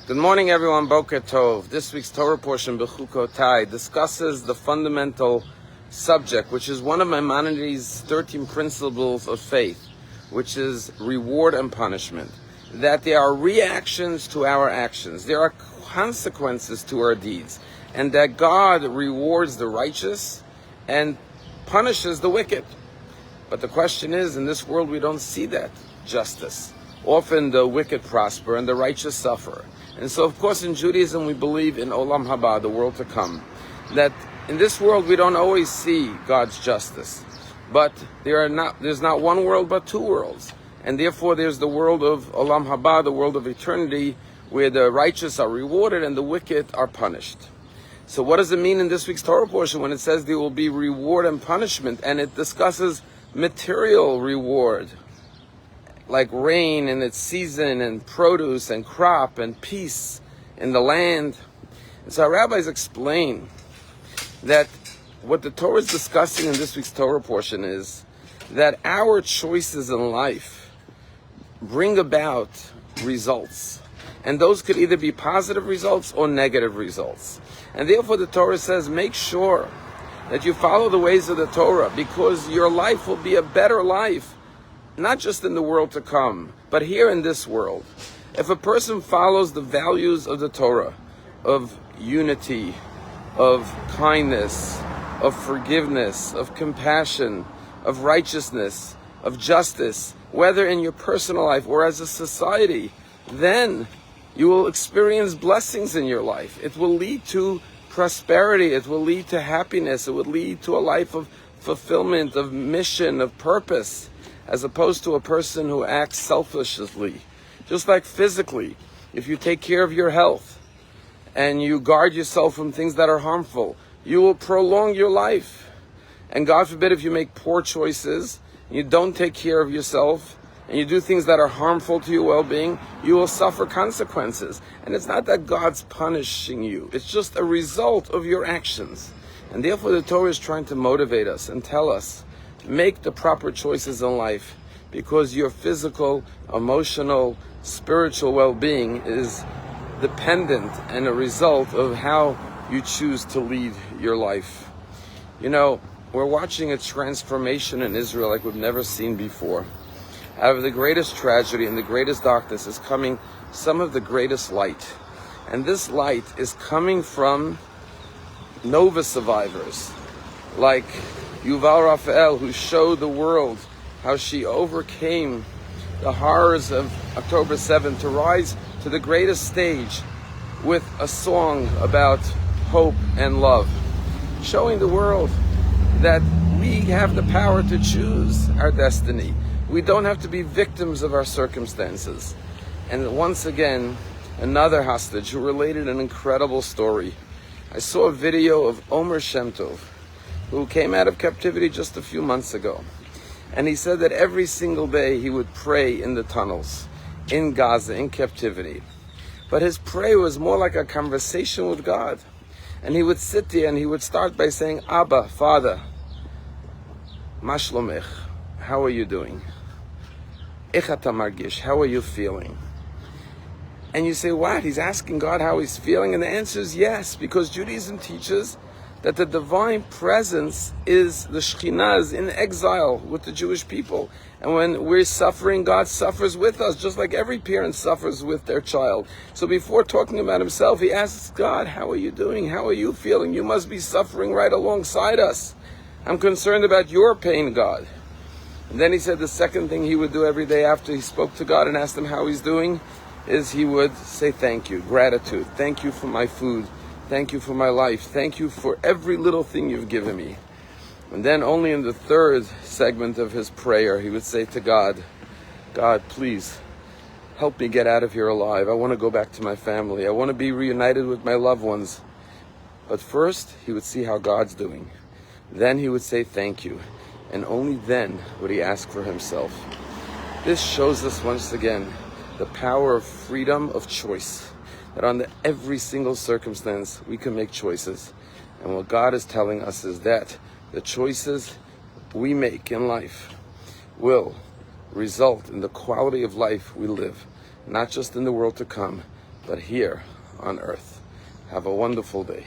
Good morning, everyone. Boker Tov. This week's Torah portion, Bechukotai, discusses the fundamental subject, which is one of Maimonides' 13 principles of faith, which is reward and punishment. That there are reactions to our actions, there are consequences to our deeds, and that God rewards the righteous and punishes the wicked. But the question is, in this world we don't see that justice. Often the wicked prosper and the righteous suffer. And so, of course, in Judaism we believe in Olam Haba, the world to come. That in this world we don't always see God's justice. But there's not one world but two worlds. And therefore there's the world of Olam Haba, the world of eternity, where the righteous are rewarded and the wicked are punished. So what does it mean in this week's Torah portion when it says there will be reward and punishment? And it discusses material reward, like rain in its season and produce and crop and peace in the land. And so our rabbis explain that what the Torah is discussing in this week's Torah portion is that our choices in life bring about results. And those could either be positive results or negative results. And therefore the Torah says, make sure that you follow the ways of the Torah, because your life will be a better life, not just in the world to come, but here in this world. If a person follows the values of the Torah, of unity, of kindness, of forgiveness, of compassion, of righteousness, of justice, whether in your personal life or as a society, then you will experience blessings in your life. It will lead to prosperity, it will lead to happiness, it will lead to a life of fulfillment, of mission, of purpose, as opposed to a person who acts selfishly. Just like physically, if you take care of your health and you guard yourself from things that are harmful, you will prolong your life. And God forbid, if you make poor choices, you don't take care of yourself, and you do things that are harmful to your well-being, you will suffer consequences. And it's not that God's punishing you, it's just a result of your actions. And therefore the Torah is trying to motivate us and tell us, make the proper choices in life, because your physical, emotional, spiritual well-being is dependent and a result of how you choose to lead your life. You know, we're watching a transformation in Israel like we've never seen before. Out of the greatest tragedy and the greatest darkness is coming some of the greatest light. And this light is coming from Nova survivors, like Yuval Raphael, who showed the world how she overcame the horrors of October 7th to rise to the greatest stage with a song about hope and love, showing the world that we have the power to choose our destiny. We don't have to be victims of our circumstances. And once again, another hostage who related an incredible story. I saw a video of Omer Shem Tov, who came out of captivity just a few months ago. And he said that every single day he would pray in the tunnels, in Gaza, in captivity. But his prayer was more like a conversation with God. And he would sit there and he would start by saying, Abba, Father, Ma shlomech, how are you doing? Ich ata margish, how are you feeling? And you say, what? He's asking God how he's feeling? And the answer is yes, because Judaism teaches that the divine presence is the Scheiner is in exile with the Jewish people. And when we're suffering, God suffers with us, just like every parent suffers with their child. So before talking about himself, he asks God, how are you doing? How are you feeling? You must be suffering right alongside us. I'm concerned about your pain, God. And then he said the second thing he would do every day after he spoke to God and asked him how he's doing is he would say thank you, gratitude. Thank you for my food. Thank you for my life. Thank you for every little thing you've given me. And then only in the third segment of his prayer, he would say to God, God, please help me get out of here alive. I want to go back to my family. I want to be reunited with my loved ones. But first, he would see how God's doing. Then he would say thank you. And only then would he ask for himself. This shows us once again the power of freedom of choice. That under every single circumstance, we can make choices. And what God is telling us is that the choices we make in life will result in the quality of life we live, not just in the world to come, but here on earth. Have a wonderful day.